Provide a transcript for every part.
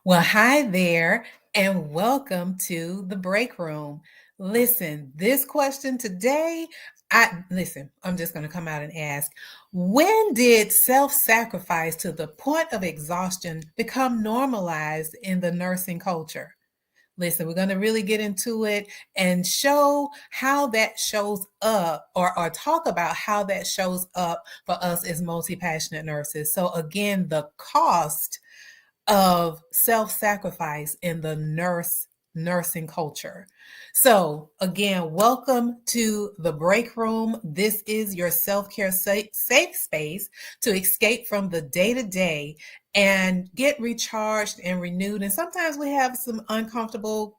Well, hi there, and welcome to the break room. Listen, this question today, I'm just going to come out and ask, when did self-sacrifice to the point of exhaustion become normalized in the nursing culture? Listen, we're going to really get into it and show how that shows up or talk about how that shows up for us as multi-passionate nurses. So again, the cost of self-sacrifice in the nursing culture. So, again, welcome to the break room. This is your self-care safe space to escape from the day-to-day and get recharged and renewed. And sometimes we have some uncomfortable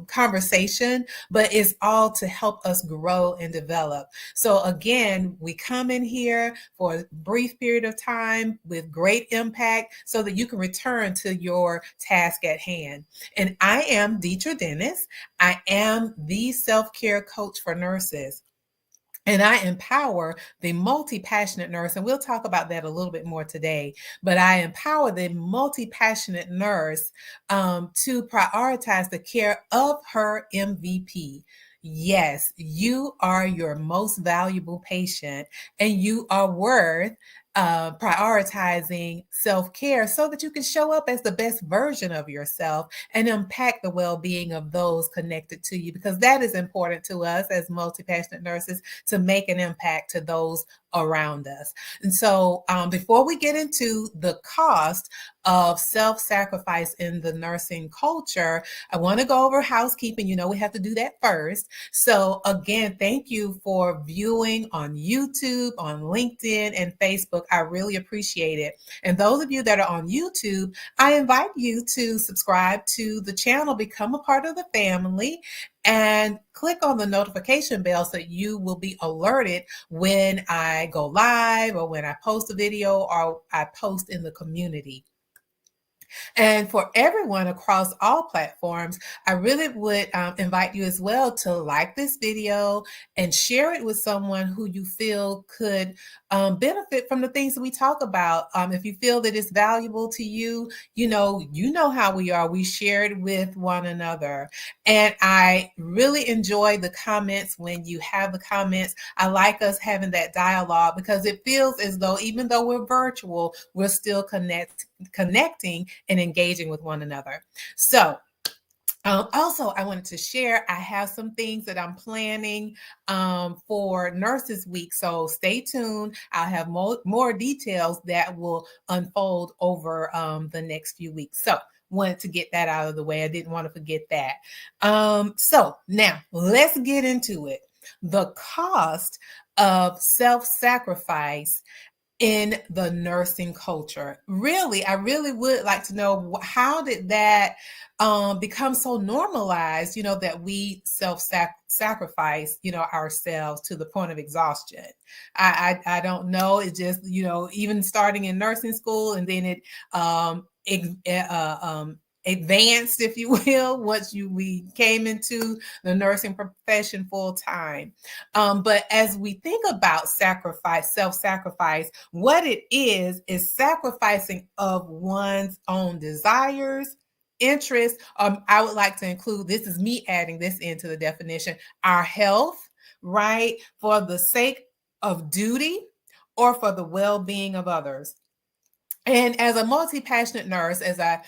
conversation, but it's all to help us grow and develop. So again, we come in here for a brief period of time with great impact so that you can return to your task at hand. And I am Deetra Dennis. I am the self-care coach for nurses. And I empower the multi-passionate nurse, and we'll talk about that a little bit more today. But I empower the multi-passionate nurse to prioritize the care of her MVP. Yes, you are your most valuable patient, and you are worth prioritizing self-care so that you can show up as the best version of yourself and impact the well-being of those connected to you, because that is important to us as multi-passionate nurses, to make an impact to those around us. And so before we get into the cost of self-sacrifice in the nursing culture, I want to go over housekeeping. You know, we have to do that first. So again, thank you for viewing on YouTube, on LinkedIn, and Facebook. I really appreciate it. And those of you that are on YouTube, I invite you to subscribe to the channel, become a part of the family, and click on the notification bell so that you will be alerted when I go live or when I post a video or I post in the community. And for everyone across all platforms, I really would invite you as well to like this video and share it with someone who you feel could benefit from the things that we talk about. If you feel that it's valuable to you, you know how we are. We share it with one another. And I really enjoy the comments when you have the comments. I like us having that dialogue because it feels as though even though we're virtual, we're still connecting and engaging with one another. So also, I wanted to share, I have some things that I'm planning for Nurses Week. So stay tuned. I'll have more details that will unfold over the next few weeks. So wanted to get that out of the way. I didn't want to forget that. So now let's get into it. The cost of self-sacrifice in the nursing culture. Really, I really would like to know, how did that become so normalized, that we self-sacrifice, ourselves to the point of exhaustion. I don't know. It just, even starting in nursing school, and then advanced, if you will, once we came into the nursing profession full time. But as we think about self-sacrifice, what it is sacrificing of one's own desires, interests. I would like to include, this is me adding this into the definition, our health, right? For the sake of duty or for the well-being of others. And as a multi-passionate nurse, as I,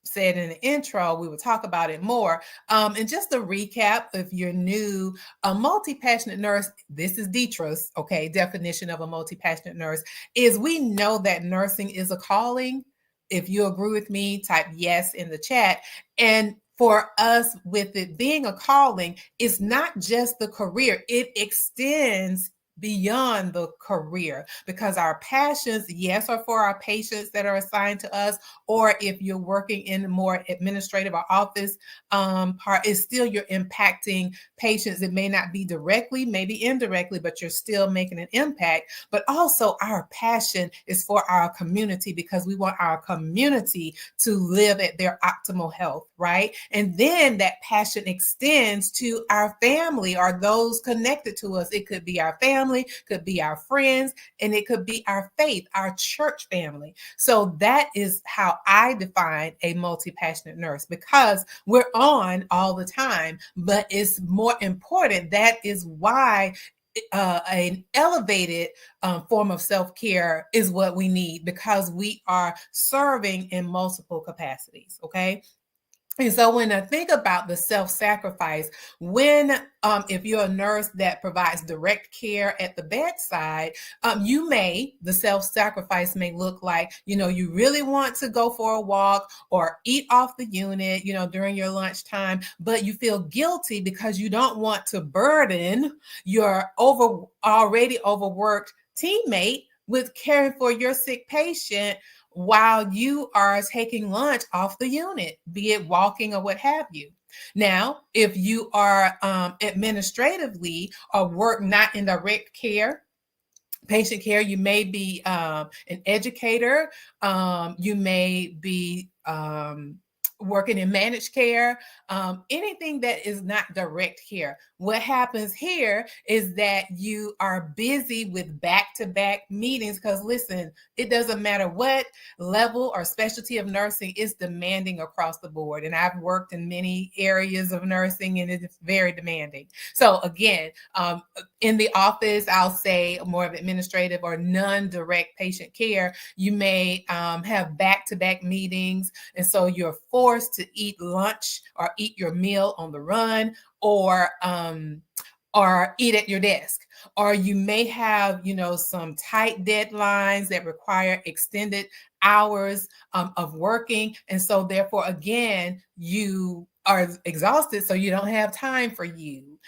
said in the intro, we will talk about it more. And just to recap, if you're new, a multi-passionate nurse, this is Deetra's, definition of a multi-passionate nurse, is we know that nursing is a calling. If you agree with me, type yes in the chat. And for us, with it being a calling, it's not just the career, it extends beyond the career, because our passions, yes, are for our patients that are assigned to us, or if you're working in a more administrative or office part, is still you're impacting patients. It may not be directly, maybe indirectly, but you're still making an impact. But also our passion is for our community, because we want our community to live at their optimal health, right? And then that passion extends to our family or those connected to us. It could be our family, family, could be our friends, and it could be our faith, our church family. So that is how I define a multi-passionate nurse, because we're on all the time, but it's more important. That is why an elevated form of self-care is what we need, because we are serving in multiple capacities. Okay. And so when I think about the self-sacrifice, when if you're a nurse that provides direct care at the bedside, the self-sacrifice may look like, you really want to go for a walk or eat off the unit, during your lunchtime, but you feel guilty because you don't want to burden your already overworked teammate with caring for your sick patient while you are taking lunch off the unit, be it walking or what have you. Now, if you are administratively or work not in direct care, patient care, you may be an educator, you may be working in managed care, anything that is not direct care. What happens here is that you are busy with back-to-back meetings, because listen, it doesn't matter what level or specialty of nursing, is demanding across the board. And I've worked in many areas of nursing, and it's very demanding. So again, in the office, I'll say more of administrative or non-direct patient care, you may have back-to-back meetings, and so you're forced to eat lunch or eat your meal on the run, or eat at your desk. Or you may have, some tight deadlines that require extended hours of working. And so therefore, again, you are exhausted, so you don't have time for you.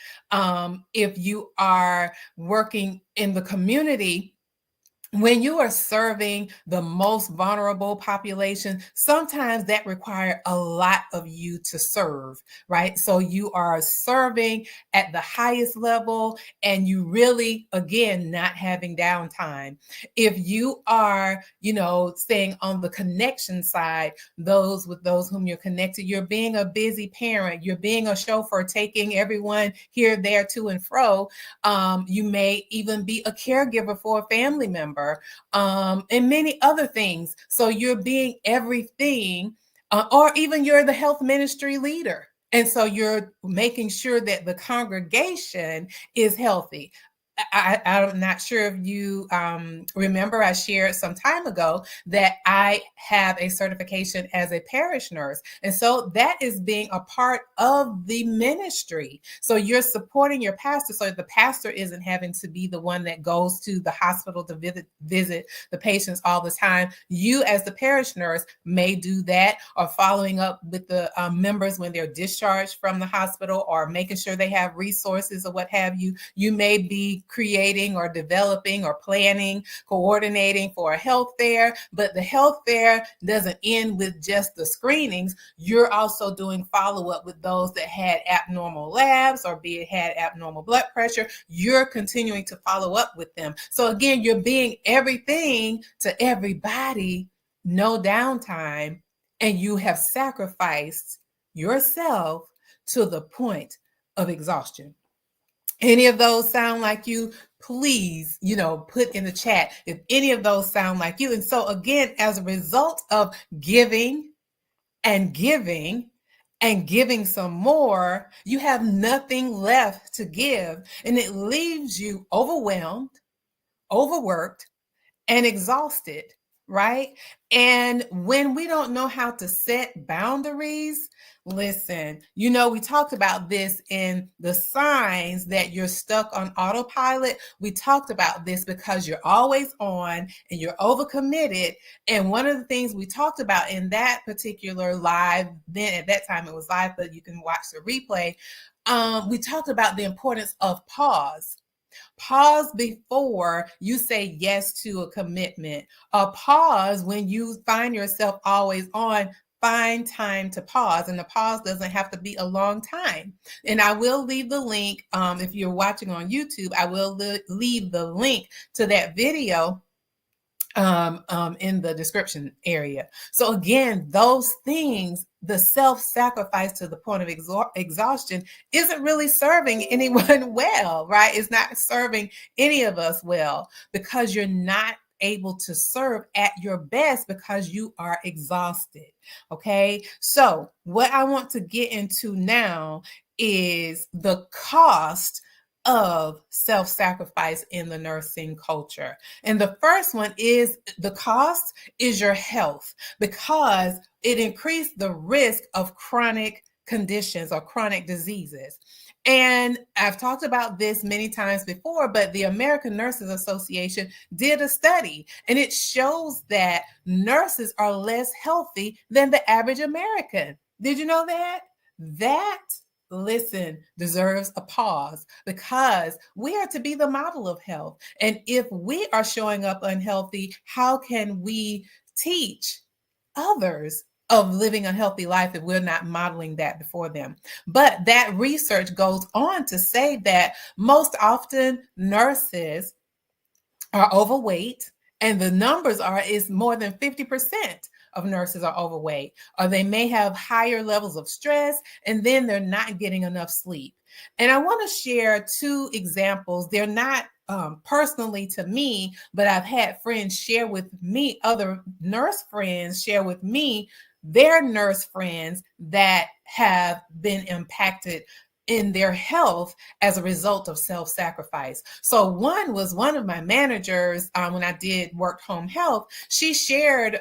If you are working in the community, when you are serving the most vulnerable population, sometimes that requires a lot of you to serve, right? So you are serving at the highest level, and you really, again, not having downtime. If you are, staying on the connection side, those whom you're connected, you're being a busy parent, you're being a chauffeur, taking everyone here, there, to and fro. You may even be a caregiver for a family member, and many other things. So you're being everything, or even you're the health ministry leader. And so you're making sure that the congregation is healthy. I'm not sure if you remember, I shared some time ago that I have a certification as a parish nurse. And so that is being a part of the ministry. So you're supporting your pastor. So the pastor isn't having to be the one that goes to the hospital to visit the patients all the time. You, as the parish nurse, may do that, or following up with the members when they're discharged from the hospital, or making sure they have resources or what have you. You may be creating or developing or planning, coordinating for a health fair, but the health fair doesn't end with just the screenings. You're also doing follow-up with those that had abnormal labs, or be it had abnormal blood pressure. You're continuing to follow up with them. So again, you're being everything to everybody, no downtime, and you have sacrificed yourself to the point of exhaustion. Any of those sound like you? Please, put in the chat if any of those sound like you. And so again, as a result of giving and giving and giving some more, you have nothing left to give, and it leaves you overwhelmed, overworked, and exhausted, right? And when we don't know how to set boundaries, listen, we talked about this in the signs that you're stuck on autopilot. We talked about this because you're always on and you're overcommitted. And one of the things we talked about in that particular live, then at that time it was live, but you can watch the replay. We talked about the importance of pause. Pause before you say yes to a commitment. A pause when you find yourself always on. Find time to pause, and the pause doesn't have to be a long time. And I will leave the link, if you're watching on YouTube, I will leave the link to that video in the description area. So again, those things the self-sacrifice to the point of exhaustion isn't really serving anyone well, right? It's not serving any of us well because you're not able to serve at your best because you are exhausted. Okay. So, what I want to get into now is the cost of self-sacrifice in the nursing culture. And the first one is the cost is your health, because it increased the risk of chronic conditions or chronic diseases. And I've talked about this many times before, but the American Nurses Association did a study, and it shows that nurses are less healthy than the average American. Did you know that? That, listen, deserves a pause, because we are to be the model of health. And if we are showing up unhealthy, how can we teach others of living a healthy life if we're not modeling that before them? But that research goes on to say that most often nurses are overweight, and the numbers is more than 50% of nurses are overweight, or they may have higher levels of stress, and then they're not getting enough sleep. And I want to share two examples. They're not personally to me, but I've had friends share with me, other nurse friends share with me their nurse friends that have been impacted in their health as a result of self-sacrifice. So one was one of my managers when I did work home health. She shared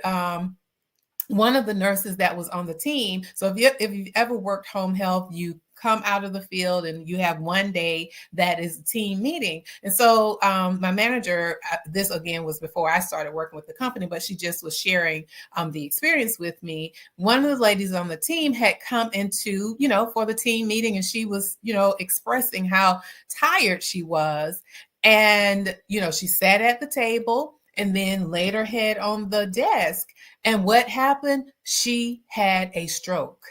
one of the nurses that was on the team. So if you've ever worked home health, you come out of the field and you have one day that is a team meeting. And so my manager, this again was before I started working with the company, but she just was sharing the experience with me. One of the ladies on the team had come into, for the team meeting, and she was, expressing how tired she was. And, she sat at the table and then laid her head on the desk. And what happened? She had a stroke.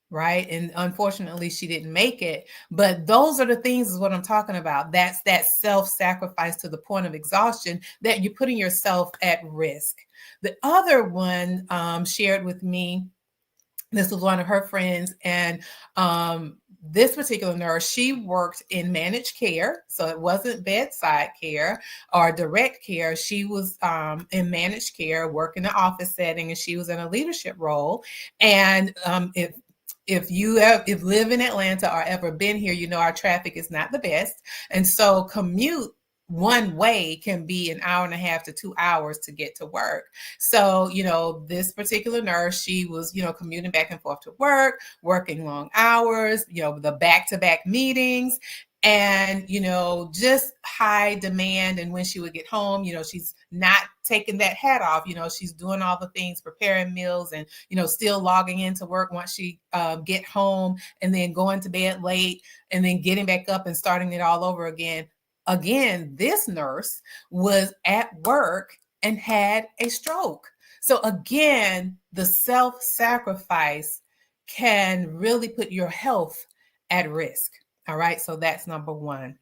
Right. And unfortunately, she didn't make it. But those are the things is what I'm talking about. That's that self-sacrifice to the point of exhaustion, that you're putting yourself at risk. The other one shared with me, this was one of her friends, and this particular nurse, she worked in managed care. So it wasn't bedside care or direct care. She was in managed care, working in an office setting, and she was in a leadership role. And if you live in Atlanta or ever been here, our traffic is not the best. And so commute one way can be an hour and a half to 2 hours to get to work. So, this particular nurse, she was, commuting back and forth to work, working long hours, the back-to-back meetings, and, just high demand. And when she would get home, she's not taking that hat off. She's doing all the things, preparing meals, and, still logging into work once she get home, and then going to bed late, and then getting back up and starting it all over again. Again, this nurse was at work and had a stroke. So again, the self-sacrifice can really put your health at risk. All right. So that's number one.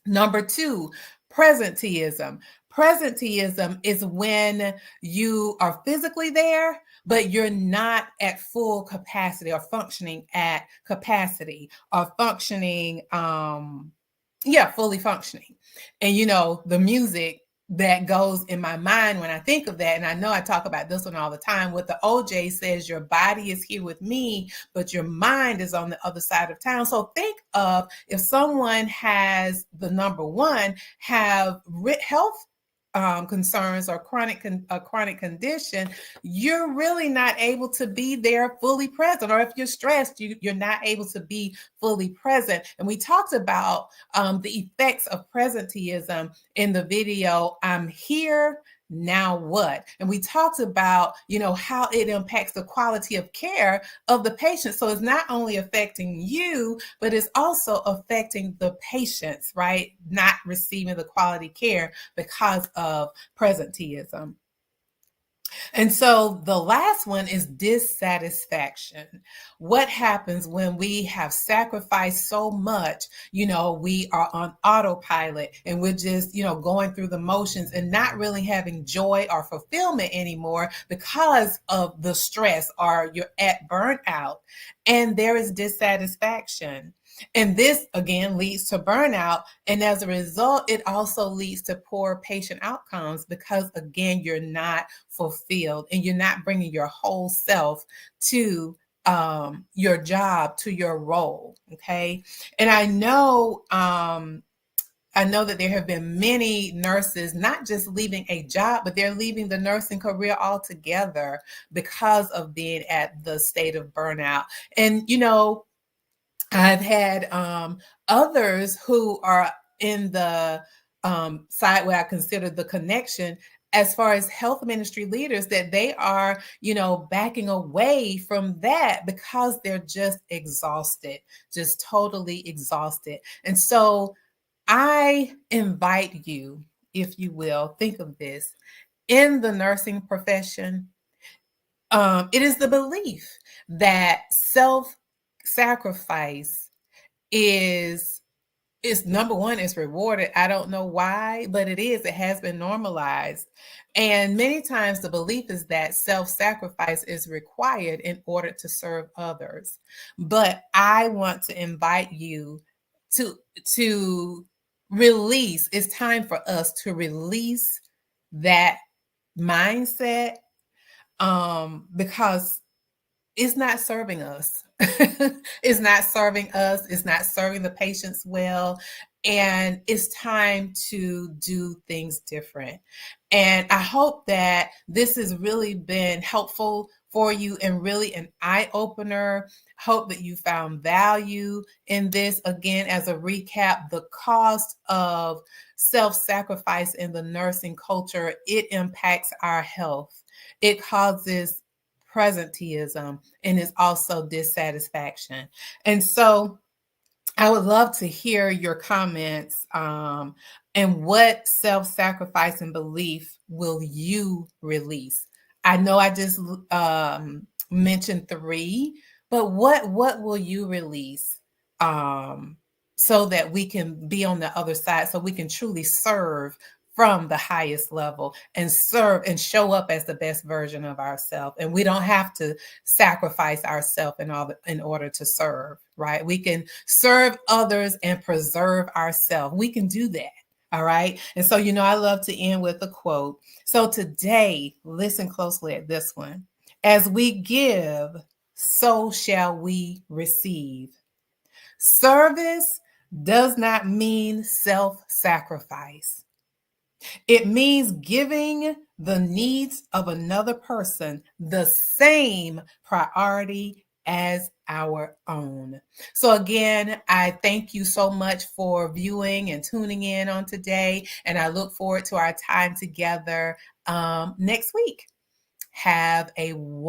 Number two, presenteeism. Presenteeism is when you are physically there, but you're not at full capacity or functioning at capacity or functioning, fully functioning. And, the music that goes in my mind when I think of that, and I know I talk about this one all the time, what the OJ says, your body is here with me, but your mind is on the other side of town. So think of if someone has the number one, have health concerns or chronic condition, you're really not able to be there fully present. Or if you're stressed, you're not able to be fully present. And we talked about the effects of presenteeism in the video, I'm here, now what? And we talked about, how it impacts the quality of care of the patient. So it's not only affecting you, but it's also affecting the patients, right? Not receiving the quality care because of presenteeism. And so the last one is dissatisfaction. What happens when we have sacrificed so much? We are on autopilot and we're just, going through the motions and not really having joy or fulfillment anymore because of the stress, or you're at burnout and there is dissatisfaction. And this again leads to burnout. And as a result, it also leads to poor patient outcomes because, again, you're not fulfilled and you're not bringing your whole self to your job, to your role. Okay. And I know that there have been many nurses not just leaving a job, but they're leaving the nursing career altogether because of being at the state of burnout. And, I've had others who are in the side where I consider the connection as far as health ministry leaders, that they are, backing away from that because they're just exhausted, just totally exhausted. And so I invite you, if you will, think of this in the nursing profession. It is the belief that self-sacrifice is number one, is rewarded. I don't know why, but it is. It has been normalized. And many times the belief is that self-sacrifice is required in order to serve others. But I want to invite you to release. It's time for us to release that mindset, because it's not serving us. It's not serving us. It's not serving the patients well. And it's time to do things different. And I hope that this has really been helpful for you and really an eye opener. Hope that you found value in this. Again, as a recap, the cost of self-sacrifice in the nursing culture, it impacts our health. It causes presenteeism and is also dissatisfaction. And so I would love to hear your comments, and what self-sacrifice and belief will you release? I know I just mentioned 3, but what will you release, so that we can be on the other side, so we can truly serve from the highest level and serve and show up as the best version of ourselves. And we don't have to sacrifice ourselves in order to serve, right? We can serve others and preserve ourselves. We can do that. All right. And so, I love to end with a quote. So today, listen closely at this one. As we give, so shall we receive. Service does not mean self-sacrifice. It means giving the needs of another person the same priority as our own. So again, I thank you so much for viewing and tuning in on today, and I look forward to our time together next week. Have a